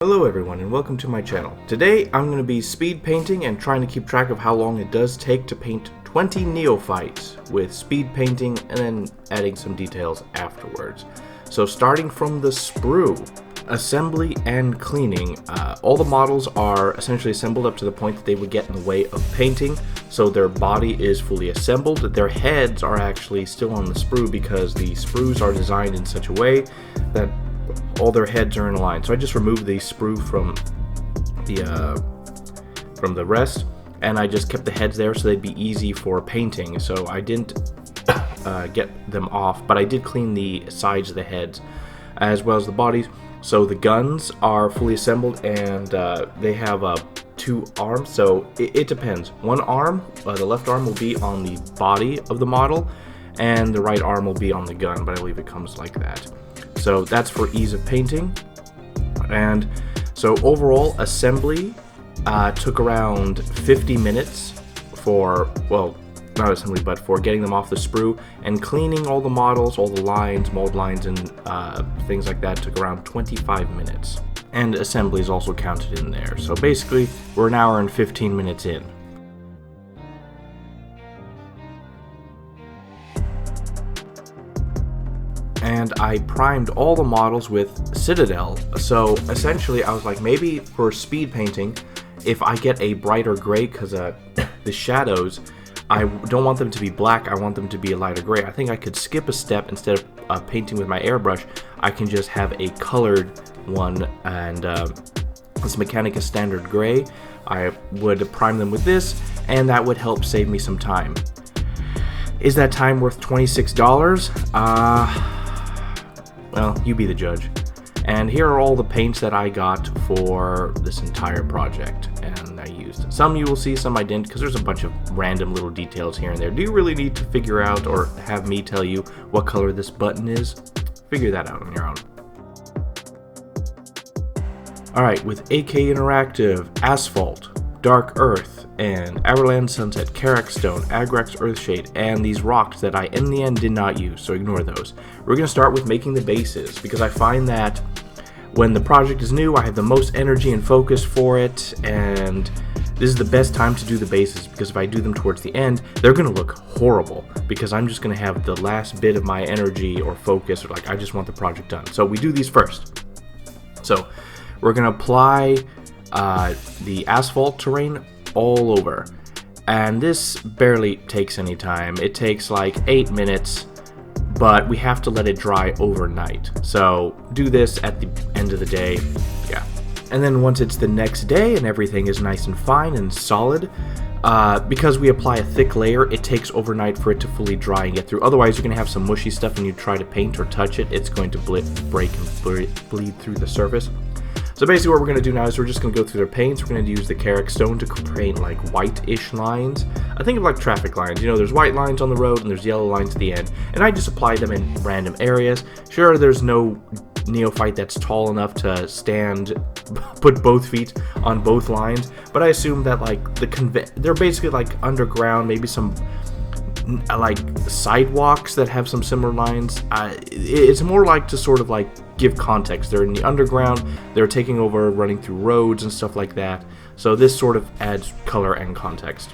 Hello everyone and welcome to my channel. Today I'm going to be speed painting and trying to keep track of how long it does take to paint 20 neophytes with speed painting and then adding some details afterwards. So starting from the sprue, assembly and cleaning. All the models are essentially assembled up to the point that they would get in the way of painting. So their body is fully assembled. Their heads are actually still on the sprue because the sprues are designed in such a way that all their heads are in a line. So I just removed the sprue from the rest, and I just kept the heads there so they'd be easy for painting. So I didn't get them off, but I did clean the sides of the heads as well as the bodies. So the guns are fully assembled, and they have two arms. So it depends. One arm, the left arm, will be on the body of the model, and the right arm will be on the gun, but I believe it comes like that. So that's for ease of painting. And so overall assembly took around 50 minutes for, well, not assembly, but for getting them off the sprue, and cleaning all the models, all the lines, mold lines, and things like that took around 25 minutes. And assembly is also counted in there. So basically, we're an hour and 15 minutes in. And I primed all the models with Citadel. So essentially I was like, maybe for speed painting, if I get a brighter gray, because the shadows, I don't want them to be black, I want them to be a lighter gray. I think I could skip a step. Instead of painting with my airbrush, I can just have a colored one, and this Mechanica standard gray. I would prime them with this, and that would help save me some time. Is that time worth $26? Well, you be the judge. And here are all the paints that I got for this entire project, and I used some you will see, some I didn't, because there's a bunch of random little details here and there. Do you really need to figure out or have me tell you what color this button is? Figure that out on your own. Alright, with AK Interactive, Asphalt, Dark Earth, and Everland Sunset, Karak Stone, Agrax Earthshade, and these rocks that I in the end did not use, so ignore those. We're going to start with making the bases, because I find that when the project is new, I have the most energy and focus for it, and this is the best time to do the bases, because if I do them towards the end, they're going to look horrible, because I'm just going to have the last bit of my energy or focus, or like I just want the project done. So we do these first. So we're going to apply the asphalt terrain all over, and this barely takes any time. It takes like 8 minutes, but we have to let it dry overnight. So do this at the end of the day, yeah. And then once it's the next day and everything is nice and fine and solid, because we apply a thick layer, it takes overnight for it to fully dry and get through. Otherwise, you're going to have some mushy stuff when you try to paint or touch it. It's going to break and bleed through the surface. So basically what we're going to do now is we're just going to go through their paints. We're going to use the Karak Stone to paint like white-ish lines. I think of like traffic lines. You know, there's white lines on the road and there's yellow lines at the end. And I just apply them in random areas. Sure, there's no neophyte that's tall enough to put both feet on both lines. But I assume that like they're basically like underground, maybe some like sidewalks that have some similar lines. It's more like to sort of like give context. They're in the underground, they're taking over, running through roads and stuff like that. So this sort of adds color and context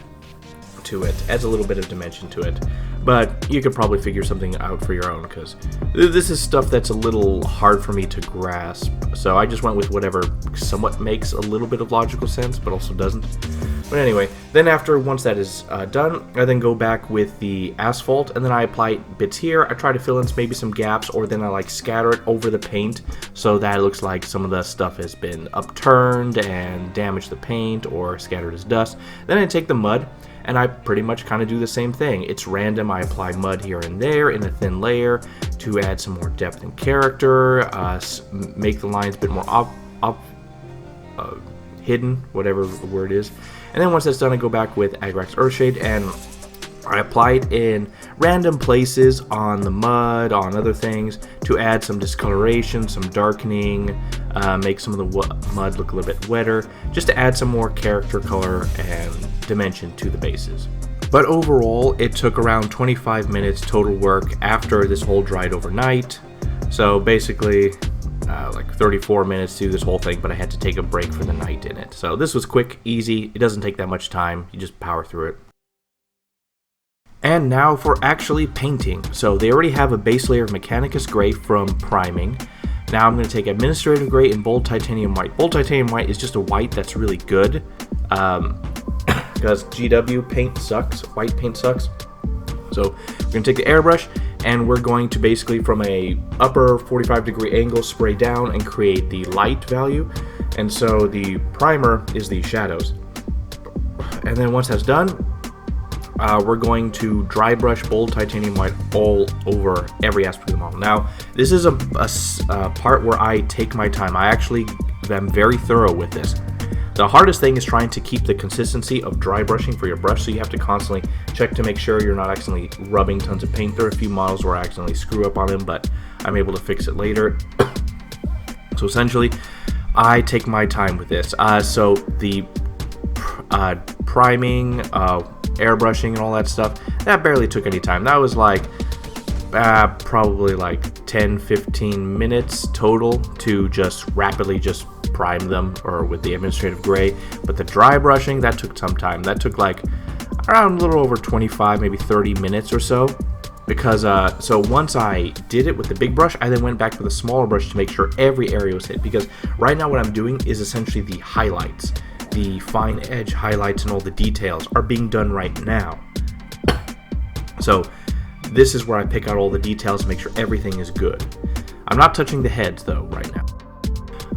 to it, adds a little bit of dimension to it. But you could probably figure something out for your own, because this is stuff that's a little hard for me to grasp. So I just went with whatever somewhat makes a little bit of logical sense, but also doesn't. But anyway, then once that is done, I then go back with the asphalt, and then I apply bits here. I try to fill in maybe some gaps, or then I like scatter it over the paint so that it looks like some of the stuff has been upturned and damaged the paint or scattered as dust. Then I take the mud, and I pretty much kind of do the same thing. It's random. I apply mud here and there in a thin layer to add some more depth and character, make the lines a bit more hidden, whatever the word is. And then once that's done, I go back with Agrax Earthshade, and I apply it in random places on the mud, on other things, to add some discoloration, some darkening, make some of the mud look a little bit wetter, just to add some more character, color, and dimension to the bases. But overall, it took around 25 minutes total work after this whole dried overnight. So basically, like 34 minutes to do this whole thing, but I had to take a break for the night in it. So this was quick, easy. It doesn't take that much time. You just power through it. And now for actually painting. So they already have a base layer of Mechanicus Gray from priming. Now I'm going to take Administrative Gray and Bold Titanium White. Bold Titanium White is just a white that's really good. Because GW paint sucks. White paint sucks. So we're going to take the airbrush and we're going to basically from a upper 45-degree angle spray down and create the light value. And so the primer is the shadows. And then once that's done, we're going to dry brush Bold Titanium White all over every aspect of the model. Now, this is a part where I take my time. I actually am very thorough with this. The hardest thing is trying to keep the consistency of dry brushing for your brush, so you have to constantly check to make sure you're not accidentally rubbing tons of paint. There are a few models where I accidentally screw up on them, but I'm able to fix it later. So essentially, I take my time with this. So the priming, airbrushing and all that stuff, that barely took any time. That was like probably like 10-15 minutes total to just rapidly just prime them or with the Administrative Gray. But the dry brushing, that took some time. That took like around a little over 25, maybe 30 minutes or so. Because so once I did it with the big brush, I then went back with a smaller brush to make sure every area was hit. Because right now what I'm doing is essentially the highlights. The fine edge highlights and all the details are being done right now. So this is where I pick out all the details and make sure everything is good. I'm not touching the heads though right now.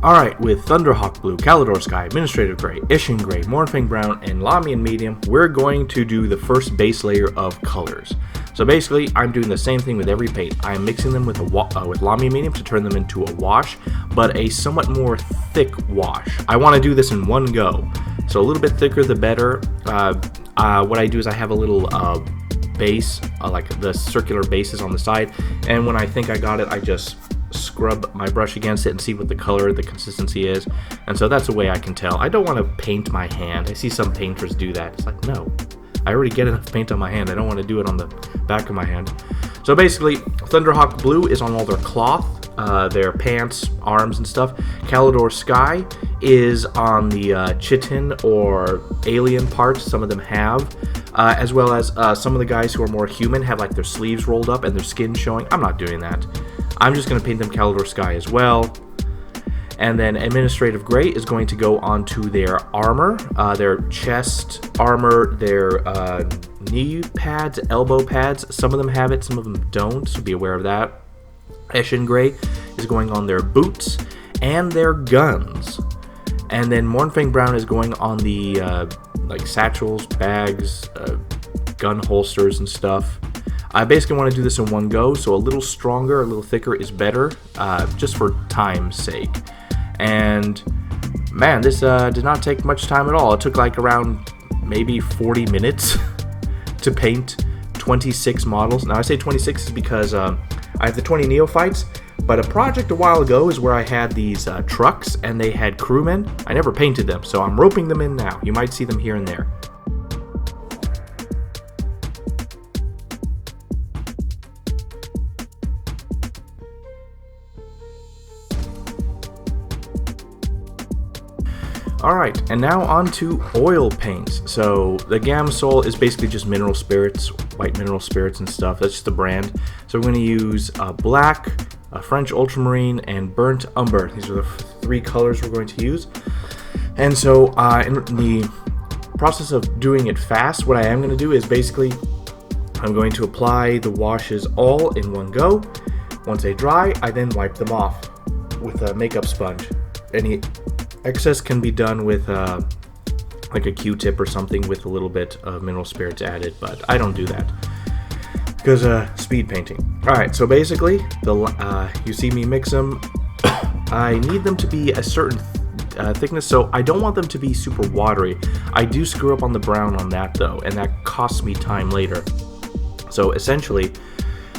Alright, with Thunderhawk Blue, Calidor Sky, Administrative Gray, Ishin Gray, Mornfang Brown, and Lamian Medium, we're going to do the first base layer of colors. So basically, I'm doing the same thing with every paint. I'm mixing them with with Lamian Medium to turn them into a wash, but a somewhat more thick wash. I want to do this in one go, so a little bit thicker the better. What I do is I have a little base, like the circular bases on the side, and when I think I got it, I just scrub my brush against it and see what the color, the consistency is. And so that's a way I can tell. I don't want to paint my hand. I see some painters do that. It's like, no, I already get enough paint on my hand. I don't want to do it on the back of my hand. So basically, Thunderhawk Blue is on all their cloth, their pants, arms, and stuff. Calidor Sky is on the chitin or alien parts. Some of them have. As well as some of the guys who are more human have like their sleeves rolled up and their skin showing. I'm not doing that. I'm just going to paint them Calidor Sky as well. And then Administrative Gray is going to go onto their armor, their chest armor, their knee pads, elbow pads. Some of them have it, some of them don't, so be aware of that. Eshin Gray is going on their boots and their guns. And then Mornfang Brown is going on the like satchels, bags, gun holsters and stuff. I basically want to do this in one go, so a little stronger, a little thicker is better, just for time's sake. And man, this did not take much time at all. It took like around maybe 40 minutes to paint 26 models. Now I say 26 is because I have the 20 Neophytes, but a project a while ago is where I had these trucks and they had crewmen. I never painted them, so I'm roping them in now. You might see them here and there. Alright, and now on to oil paints. So the Gamsol is basically just mineral spirits, white mineral spirits and stuff. That's just a brand. So we're going to use black, French ultramarine, and burnt umber. These are the three colors we're going to use. And so in the process of doing it fast, what I am going to do is basically I'm going to apply the washes all in one go. Once they dry, I then wipe them off with a makeup sponge. Any excess can be done with like a Q-tip or something with a little bit of mineral spirits added, but I don't do that because speed painting. Alright, so basically, you see me mix them. I need them to be a certain thickness, so I don't want them to be super watery. I do screw up on the brown on that though, and that costs me time later. So essentially,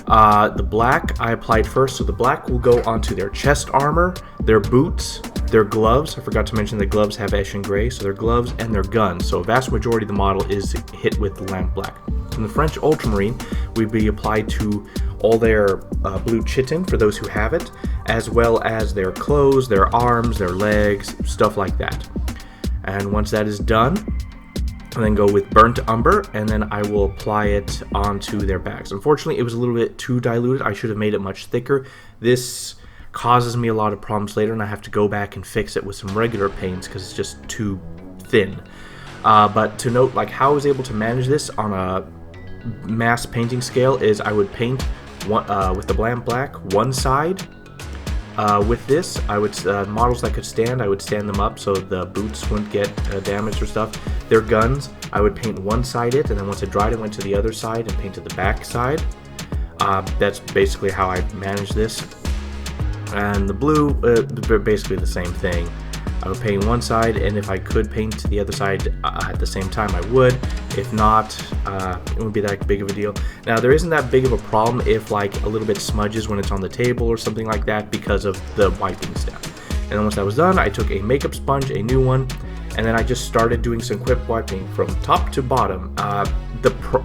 The black I applied first, so the black will go onto their chest armor, their boots, their gloves. I forgot to mention the gloves have Esh and Gray, so their gloves and their guns. So a vast majority of the model is hit with the lamp black. In the French Ultramarine, we'd be applied to all their blue chitin for those who have it, as well as their clothes, their arms, their legs, stuff like that. And once that is done, and then go with burnt umber, and then I will apply it onto their bags. Unfortunately, it was a little bit too diluted. I should have made it much thicker. This causes me a lot of problems later, and I have to go back and fix it with some regular paints because it's just too thin. But to note, like, how I was able to manage this on a mass painting scale is I would paint one, with the lamp black one side. With this, I would models that could stand, I would stand them up so the boots wouldn't get damaged or stuff. Their guns, I would paint one side it, and then once it dried, I went to the other side and painted the back side. That's basically how I managed this. And the blue, basically the same thing. I would paint one side, and if I could paint the other side at the same time, I would. If not, it wouldn't be that big of a deal. Now, there isn't that big of a problem if like a little bit smudges when it's on the table or something like that because of the wiping step. And then once that was done, I took a makeup sponge, a new one, and then I just started doing some quick wiping from top to bottom.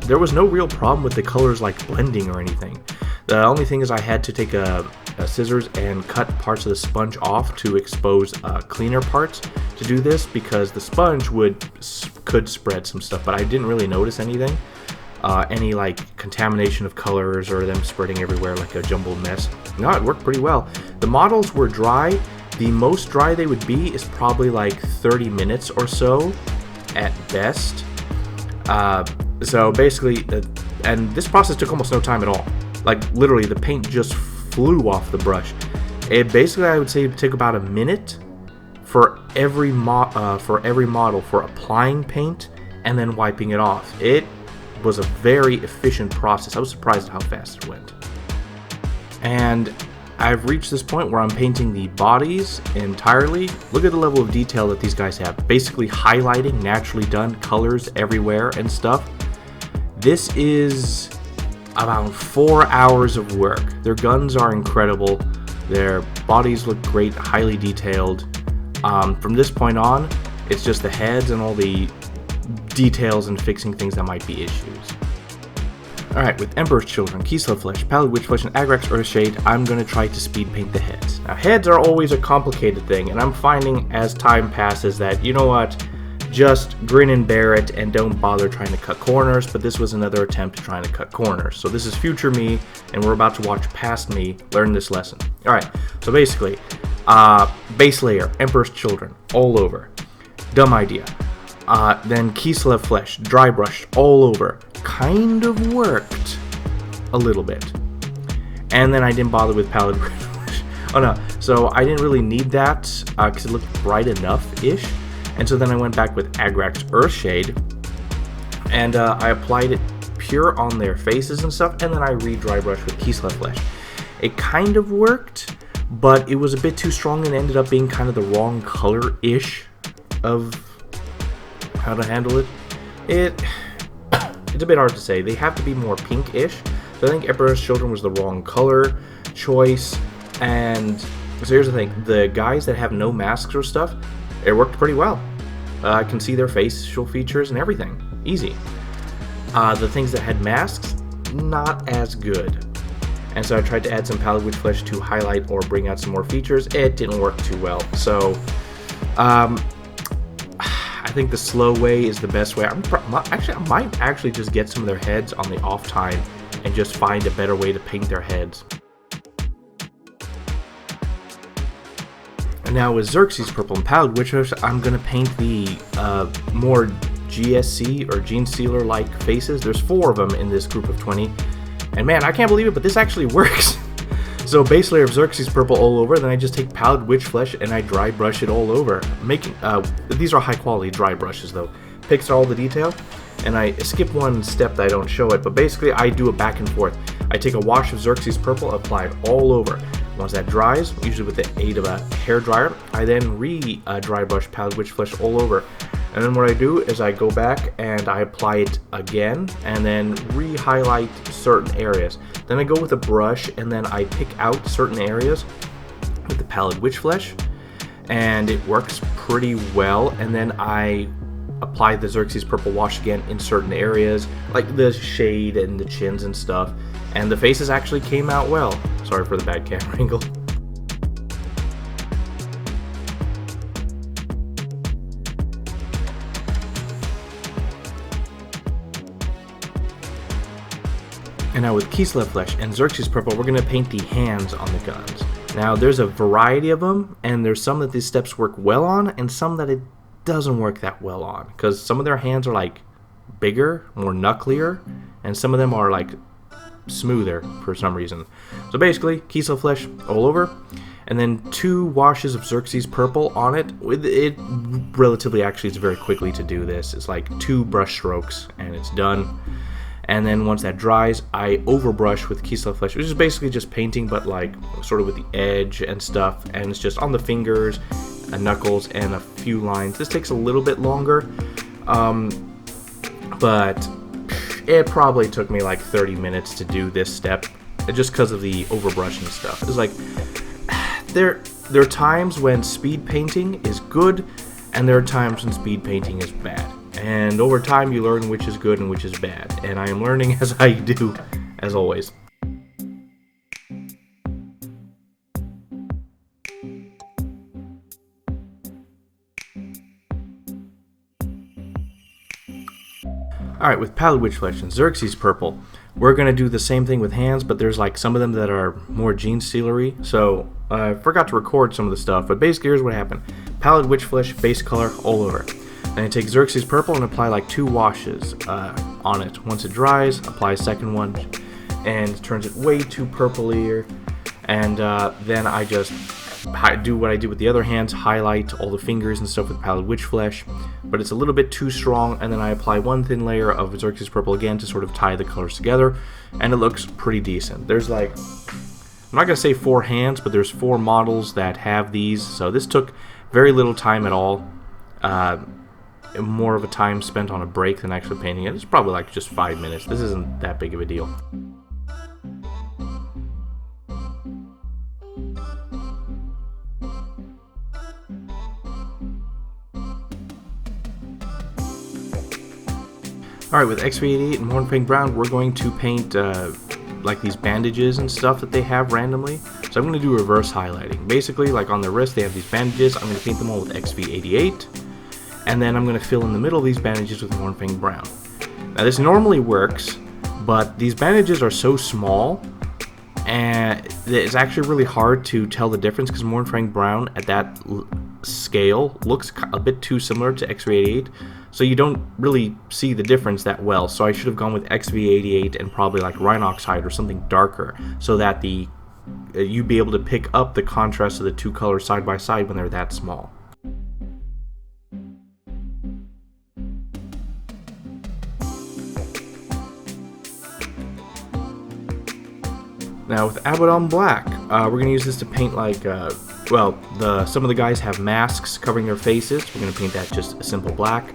There was no real problem with the colors like blending or anything. The only thing is I had to take a scissors and cut parts of the sponge off to expose cleaner parts to do this, because the sponge could spread some stuff, but I didn't really notice anything. Any like contamination of colors or them spreading everywhere like a jumbled mess. No, it worked pretty well. The models were dry. The most dry they would be is probably like 30 minutes or so at best. So basically, and this process took almost no time at all. Like literally the paint just flew off the brush. It basically, I would say, it took about a minute for every model for applying paint and then wiping it off. It was a very efficient process. I was surprised at how fast it went. And I've reached this point where I'm painting the bodies entirely. Look at the level of detail that these guys have. Basically highlighting, naturally done, colors everywhere and stuff. This is about 4 hours of work. Their guns are incredible. Their bodies look great, highly detailed. From this point on, it's just the heads and all the details and fixing things that might be issues. Alright, with Emperor's Children, Kflesh, Pallid Witchflesh, and Agrax Earthshade, I'm going to try to speed paint the heads. Now, heads are always a complicated thing, and I'm finding as time passes that, you know what, just grin and bear it and don't bother trying to cut corners, but this was another attempt at trying to cut corners. So this is future me, and we're about to watch past me learn this lesson. Alright, so basically, base layer, Emperor's Children, all over. Dumb idea. Then Kflesh, dry brushed all over. Kind of worked a little bit. And then I didn't bother with Pallid Witchflesh. Oh no, so I didn't really need that because it looked bright enough-ish. And so then I went back with Agrax Earthshade, and I applied it pure on their faces and stuff, and then I re-dry brushed with Kflesh. It kind of worked, but it was a bit too strong and ended up being kind of the wrong color-ish of how to handle it. It's a bit hard to say. They have to be more pink-ish. So I think Emperor's Children was the wrong color choice. And so here's the thing. The guys that have no masks or stuff, it worked pretty well. I can see their facial features and everything. Easy. The things that had masks, not as good. And so I tried to add some Pallid Witchflesh to highlight or bring out some more features. It didn't work too well. So, I think the slow way is the best way. I might actually just get some of their heads on the off time and just find a better way to paint their heads. And now with Xerxes Purple and Pallid Witchflesh, I'm going to paint the more GSC or Gene Stealer like faces. There's 4 of them in this group of 20. And man, I can't believe it, but this actually works. So base layer of Xerxes Purple all over, then I just take Pallid Witchflesh and I dry brush it all over. These are high quality dry brushes though. Picks all the detail, and I skip one step that I don't show it, but basically I do a back and forth. I take a wash of Xerxes Purple, apply it all over. Once that dries, usually with the aid of a hair dryer, I then dry brush Pallid Witchflesh all over. And then what I do is I go back and I apply it again and then re-highlight certain areas. Then I go with a brush and then I pick out certain areas with the palette Kflesh, and it works pretty well. And then I apply the Xerxes purple wash again in certain areas, like the shade and the chins and stuff, and the faces actually came out well. Sorry for the bad camera angle. And now with Kflesh and Xerxes purple, we're going to paint the hands on the guns. Now there's a variety of them, and there's some that these steps work well on and some that it doesn't work that well on, because some of their hands are like bigger, more knucklier, and some of them are like smoother for some reason. So basically Kflesh all over, and then 2 washes of Xerxes purple on it. With it relatively, actually it's very quickly to do this. It's like 2 brush strokes and it's done. And then once that dries, I overbrush with Kflesh, which is basically just painting, but like sort of with the edge and stuff, and it's just on the fingers and knuckles and a few lines. This takes a little bit longer, but it probably took me like 30 minutes to do this step, just because of the overbrushing stuff. It's like there are times when speed painting is good, and there are times when speed painting is bad. And over time you learn which is good and which is bad, and I am learning as I do, as always. Alright, with palette Kflesh and Xerxes purple, we're going to do the same thing with hands, but there's like some of them that are more gene stealery, so I forgot to record some of the stuff, but basically here's what happened. Palette Kflesh, base color all over. Then I take Xerxes purple and apply like 2 washes on it. Once it dries, apply a second one, and it turns it way too purplier. And then I just do what I did with the other hands, highlight all the fingers and stuff with palette Kflesh, but it's a little bit too strong. And then I apply 1 thin layer of Xerxes purple again to sort of tie the colors together, and it looks pretty decent. There's like, I'm not gonna say 4 hands, but there's 4 models that have these, so this took very little time at all. More of a time spent on a break than actually painting it. It's probably like just 5 minutes. This isn't that big of a deal. Alright, with XV88 and Mornfang Brown, we're going to paint like these bandages and stuff that they have randomly. So I'm going to do reverse highlighting. Basically, like on their wrist, they have these bandages. I'm going to paint them all with XV88. And then I'm going to fill in the middle of these bandages with Mornfang Brown. Now this normally works, but these bandages are so small, and it's actually really hard to tell the difference, because Mornfang Brown at that scale looks a bit too similar to XV88, so you don't really see the difference that well. So I should have gone with XV88 and probably like Rhinox hide or something darker, so that you'd be able to pick up the contrast of the 2 colors side by side when they're that small. Now with Abaddon Black, we're going to use this to paint like, some of the guys have masks covering their faces. We're going to paint that just a simple black.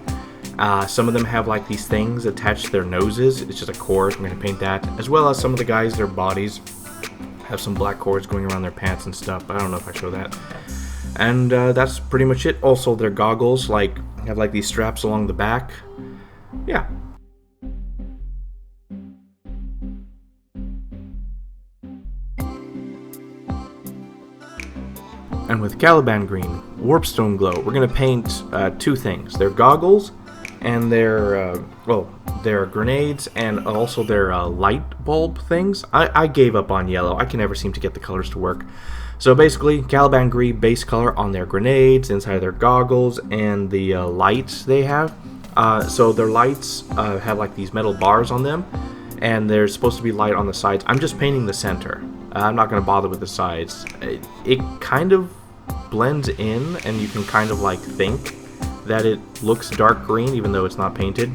Some of them have like these things attached to their noses. It's just a cord. We're going to paint that. As well as some of the guys, their bodies have some black cords going around their pants and stuff. I don't know if I show that. And that's pretty much it. Also, their goggles have like these straps along the back. Yeah. And with Caliban Green, Warpstone Glow, we're going to paint 2 things. Their goggles and their grenades, and also their light bulb things. I gave up on yellow. I can never seem to get the colors to work. So basically, Caliban Green base color on their grenades, inside their goggles, and the lights they have. So their lights have like these metal bars on them, and there's supposed to be light on the sides. I'm just painting the center. I'm not going to bother with the sides. It kind of blends in, and you can kind of like think that it looks dark green even though it's not painted.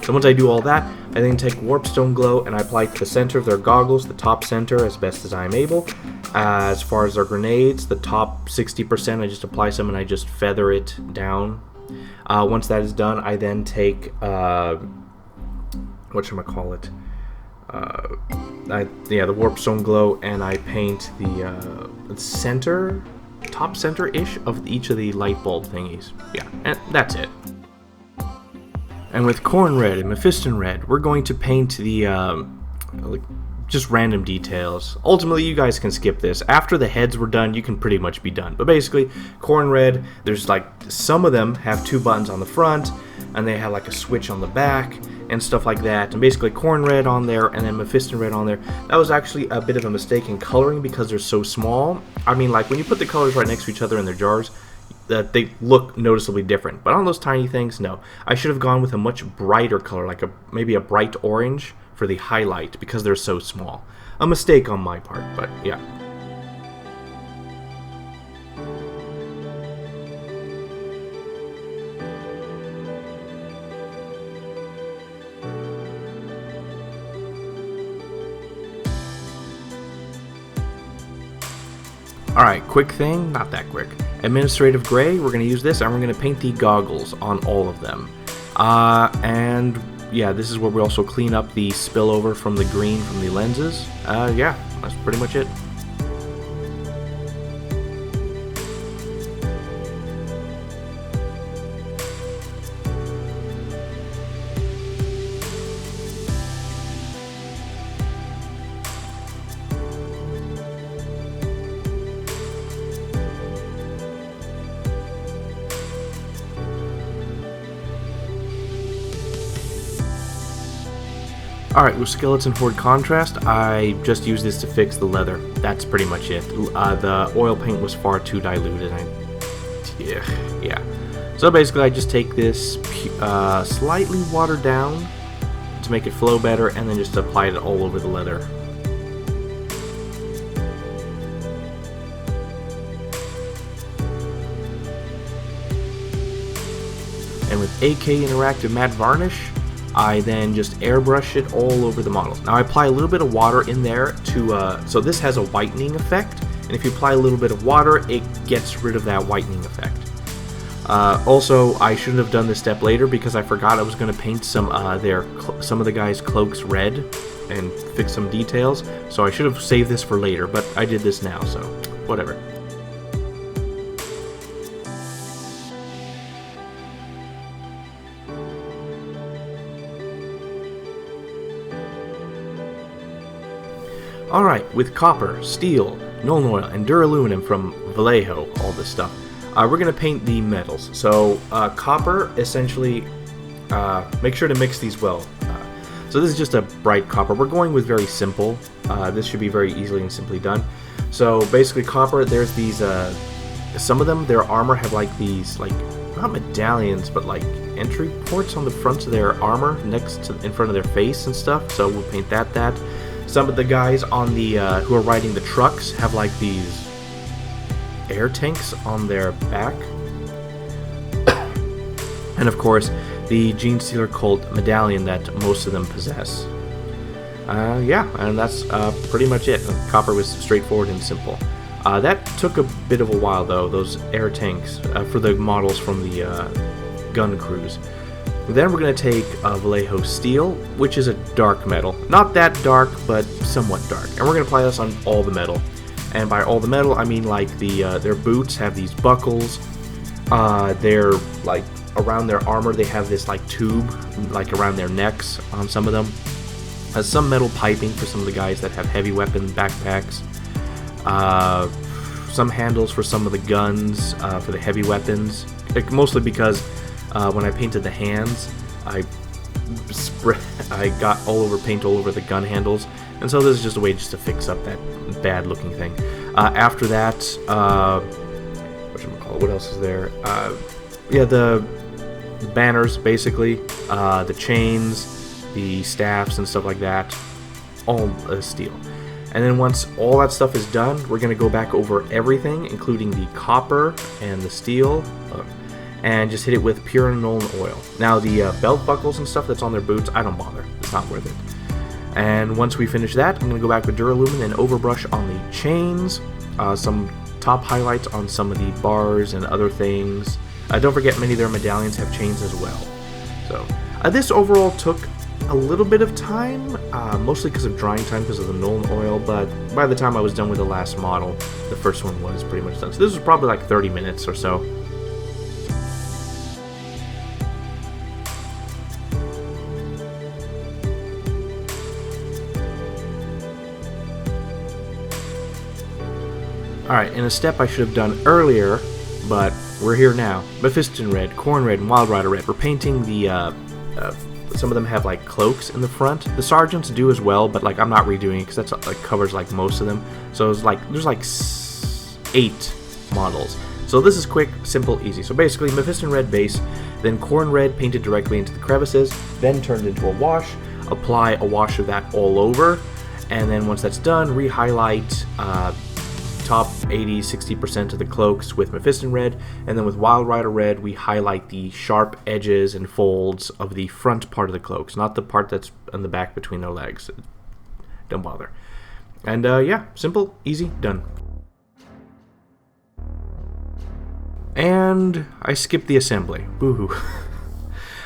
So once I do all that, I then take Warpstone Glow and I apply it to the center of their goggles, the top center, as best as I'm able. As far as their grenades, the top 60%, I just apply some and I just feather it down Once that is done, I then take whatchamacallit, the warp stone glow, and I paint the top center-ish of each of the light bulb thingies. Yeah, and that's it. And with corn red and mephiston red, we're going to paint the just random details. Ultimately, you guys can skip this. After the heads were done, you can pretty much be done. But basically, corn red, there's like, some of them have 2 buttons on the front, and they have like a switch on the back, and stuff like that. And basically, corn red on there, and then mephiston red on there. That was actually a bit of a mistake in coloring because they're so small. I mean, like, when you put the colors right next to each other in their jars, that they look noticeably different. But on those tiny things, no. I should have gone with a much brighter color, like maybe a bright orange, for the highlight because they're so small. A mistake on my part, but yeah. Alright, quick thing, not that quick. Administrative gray, we're going to use this, and we're going to paint the goggles on all of them. And yeah, this is where we also clean up the spillover from the green from the lenses. Yeah, that's pretty much it. Alright, with Skeleton Horde Contrast, I just used this to fix the leather. That's pretty much it. The oil paint was far too diluted. Yeah. So basically, I just take this slightly watered down to make it flow better, and then just apply it all over the leather. And with AK Interactive Matte Varnish, I then just airbrush it all over the models. Now I apply a little bit of water in there to, so this has a whitening effect, and if you apply a little bit of water, it gets rid of that whitening effect. Also, I shouldn't have done this step later because I forgot I was going to paint some of the guys' cloaks red and fix some details, so I should have saved this for later, but I did this now, so whatever. Alright, with copper, steel, Nuln Oil, and Duralumin from Vallejo, all this stuff, we're going to paint the metals. So, copper, essentially, make sure to mix these well. So this is just a bright copper. We're going with very simple. This should be very easily and simply done. So, basically, copper, there's these, some of them, their armor have like these, like, not medallions, but like entry ports on the front of their armor, in front of their face and stuff. So we'll paint that. Some of the guys on the who are riding the trucks have like these air tanks on their back. And of course, the Gene Stealer Cult medallion that most of them possess. Yeah, and that's pretty much it. Copper was straightforward and simple. That took a bit of a while though, those air tanks, for the models from the gun crews. Then we're going to take Vallejo Steel, which is a dark metal. Not that dark, but somewhat dark. And we're going to apply this on all the metal. And by all the metal, I mean like their boots have these buckles. They're like around their armor, they have this like tube like around their necks on some of them. Some metal piping for some of the guys that have heavy weapon backpacks. Some handles for some of the guns, for the heavy weapons. Mostly because when I painted the hands, I got paint all over the gun handles, and so this is just a way just to fix up that bad looking thing. After that, what else is there? Yeah, the banners, basically, the chains, the staffs and stuff like that, all steel. And then once all that stuff is done, we're going to go back over everything, including the copper and the steel, and just hit it with pure Nuln Oil. Now the belt buckles and stuff that's on their boots, I don't bother. It's not worth it. And once we finish that, I'm going to go back with Duralumin and overbrush on the chains, some top highlights on some of the bars and other things. Don't forget, many of their medallions have chains as well. So this overall took a little bit of time, mostly because of drying time because of the Nolan oil, but by the time I was done with the last model, the first one was pretty much done. So this was probably like 30 minutes or so. Alright, in a step I should have done earlier, but we're here now. Mephiston Red, Corn Red, and Wild Rider Red. We're painting the, some of them have like cloaks in the front. The Sergeants do as well, but like I'm not redoing it because that's like covers like most of them. So it's like, there's like 8 models. So this is quick, simple, easy. So basically Mephiston Red base, then Corn Red painted directly into the crevices, then turned into a wash, apply a wash of that all over, and then once that's done, re-highlight top 80-60% of the cloaks with Mephiston Red, and then with Wild Rider Red we highlight the sharp edges and folds of the front part of the cloaks, not the part that's on the back between their legs. Don't bother. And yeah, simple, easy, done. And I skipped the assembly. Boo-hoo.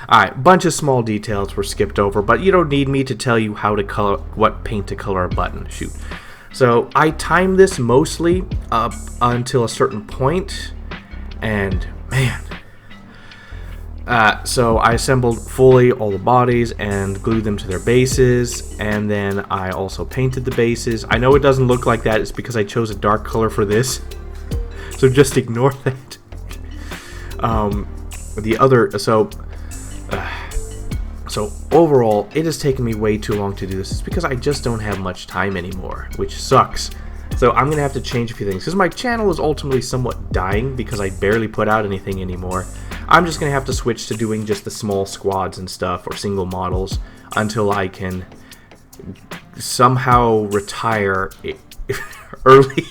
Alright, bunch of small details were skipped over, but you don't need me to tell you how to color, what paint to color a button. Shoot. So I timed this mostly up until a certain point, and man. So I assembled fully all the bodies and glued them to their bases, and then I also painted the bases. I know it doesn't look like that, it's because I chose a dark color for this, so just ignore that. So overall, it has taken me way too long to do this. It's because I just don't have much time anymore, which sucks. So I'm going to have to change a few things, because my channel is ultimately somewhat dying because I barely put out anything anymore. I'm just going to have to switch to doing just the small squads and stuff, or single models, until I can somehow retire early.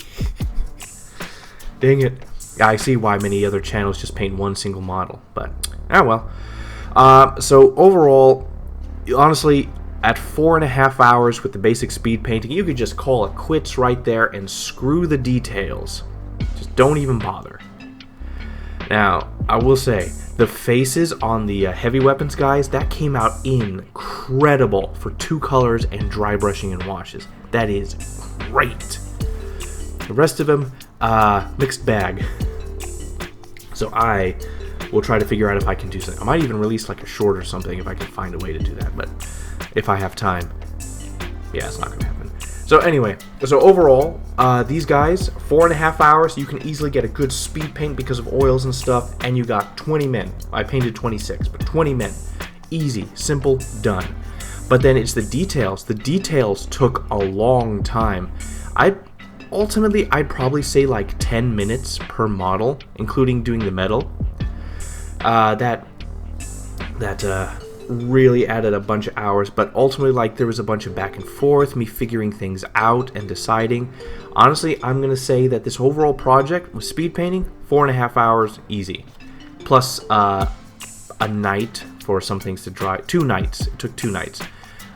Dang it. I see why many other channels just paint one single model, but oh well. So overall, honestly, at 4.5 hours with the basic speed painting, you could just call it quits right there and screw the details. Just don't even bother. Now, I will say, the faces on the heavy weapons guys, that came out incredible for 2 colors and dry brushing and washes. That is great. The rest of them, mixed bag. So I will try to figure out if I can do something. I might even release like a short or something if I can find a way to do that, but if I have time, yeah, it's not gonna happen. So anyway, so overall, these guys, 4.5 hours, you can easily get a good speed paint because of oils and stuff, and you got 20 men. I painted 26, but 20 men. Easy, simple, done. But then it's the details. The details took a long time. Ultimately, I'd probably say like 10 minutes per model, including doing the metal. That really added a bunch of hours, but ultimately, like, there was a bunch of back and forth, me figuring things out and deciding. Honestly, I'm gonna say that this overall project with speed painting, 4.5 hours, easy. Plus, a night for some things to dry. 2 nights. It took 2 nights.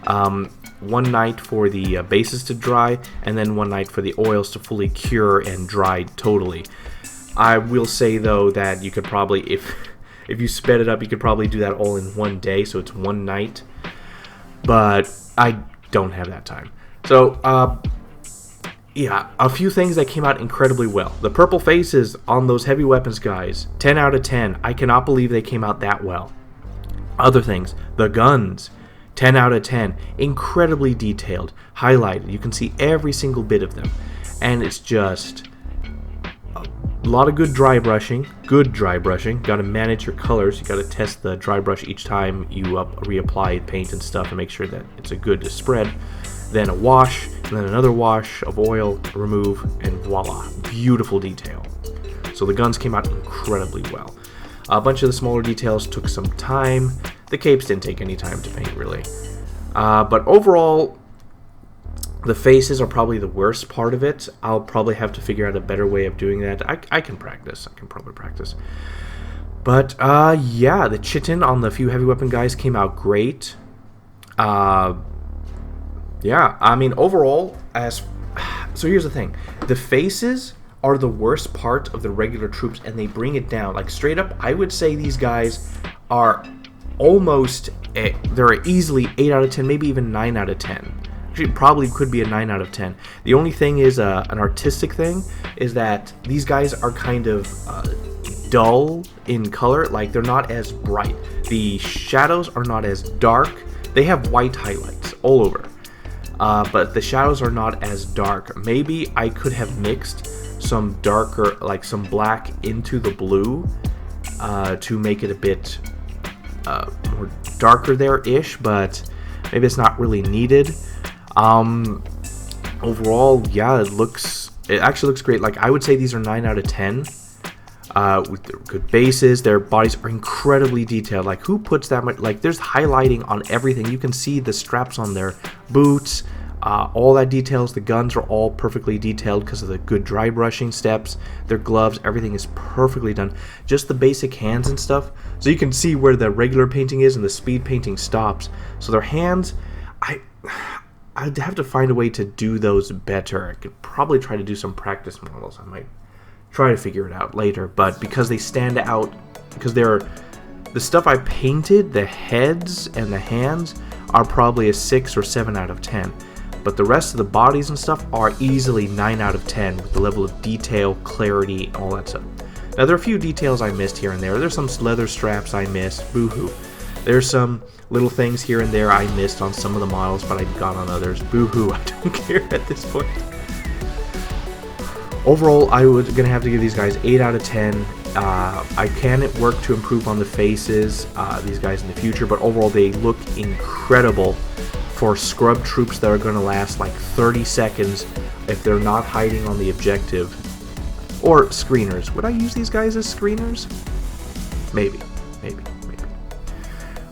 1 night for the bases to dry, and then 1 night for the oils to fully cure and dry totally. I will say, though, that you could probably, if you sped it up, you could probably do that all in 1 day, so it's 1 night. But I don't have that time. So, yeah, a few things that came out incredibly well. The purple faces on those heavy weapons guys, 10 out of 10. I cannot believe they came out that well. Other things, the guns, 10 out of 10. Incredibly detailed, highlighted. You can see every single bit of them. And it's just a lot of good dry brushing. Got to manage your colors. You got to test the dry brush each time you reapply paint and stuff to make sure that it's a good spread. Then a wash, and then another wash of oil, remove, and voila. Beautiful detail. So the guns came out incredibly well. A bunch of the smaller details took some time. The capes didn't take any time to paint, really. But overall, the faces are probably the worst part of it. I'll probably have to figure out a better way of doing that. I can practice. I can probably practice. But, yeah, the chitin on the few heavy weapon guys came out great. Yeah, I mean, overall, so here's the thing. The faces are the worst part of the regular troops, and they bring it down. Like, straight up, I would say these guys are almost, they're easily 8 out of 10, maybe even 9 out of 10. Actually, probably could be a 9 out of 10. The only thing is, an artistic thing, is that these guys are kind of dull in color. Like, they're not as bright. The shadows are not as dark. They have white highlights all over. But the shadows are not as dark. Maybe I could have mixed some darker, like some black into the blue to make it a bit more darker there-ish, but maybe it's not really needed. Overall, yeah, it actually looks great. Like, I would say these are 9 out of 10. With their good bases, their bodies are incredibly detailed. Like, who puts that much? Like, there's highlighting on everything. You can see the straps on their boots, all that details. The guns are all perfectly detailed because of the good dry brushing steps. Their gloves, everything is perfectly done. Just the basic hands and stuff. So you can see where the regular painting is and the speed painting stops. So their hands, I'd have to find a way to do those better. I could probably try to do some practice models. I might try to figure it out later, but because they stand out, because they're the stuff I painted, the heads and the hands are probably a 6 or 7 out of 10, but the rest of the bodies and stuff are easily 9 out of 10 with the level of detail, clarity, and all that stuff. Now, there are a few details I missed here and there. There's some leather straps I missed, boo-hoo. There's some little things here and there I missed on some of the models, but I got on others, boo-hoo. I don't care at this point. Overall, I was going to have to give these guys 8 out of 10. I can work to improve on the faces, these guys in the future, but overall they look incredible for scrub troops that are going to last like 30 seconds if they're not hiding on the objective. Or screeners. Would I use these guys as screeners? Maybe.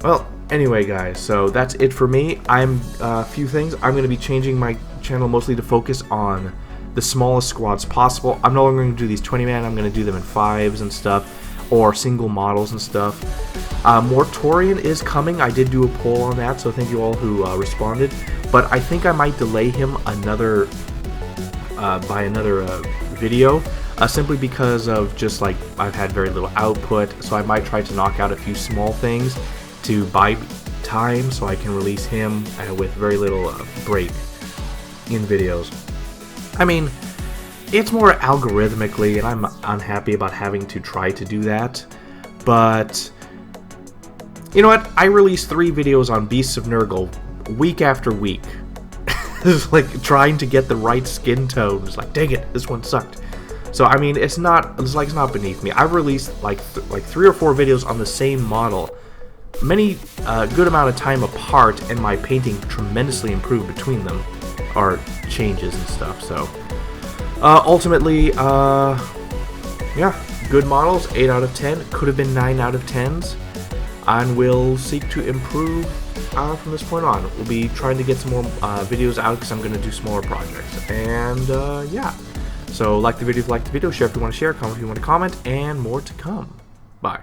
Well, anyway, guys, so that's it for me. A few things. I'm going to be changing my channel mostly to focus on the smallest squads possible. I'm no longer going to do these 20-man. I'm going to do them in 5s and stuff, or single models and stuff. Mortorian is coming. I did do a poll on that, so thank you all who responded. But I think I might delay him by another video, simply because of just like I've had very little output. So I might try to knock out a few small things to buy time so I can release him with very little break in videos. I mean, it's more algorithmically, and I'm unhappy about having to try to do that, but you know what? I released 3 videos on Beasts of Nurgle week after week. It's like trying to get the right skin tones. Like, dang it, this one sucked. So I mean, it's not beneath me. I've released like 3 or 4 videos on the same model, many good amount of time apart, and my painting tremendously improved between them, or changes and stuff. So ultimately, yeah, good models, 8 out of 10. Could have been 9 out of 10s, and we'll seek to improve from this point on. We'll be trying to get some more videos out because I'm going to do smaller projects. And yeah, so like the video if you like the video, share if you want to share, comment if you want to comment, and more to come. Bye.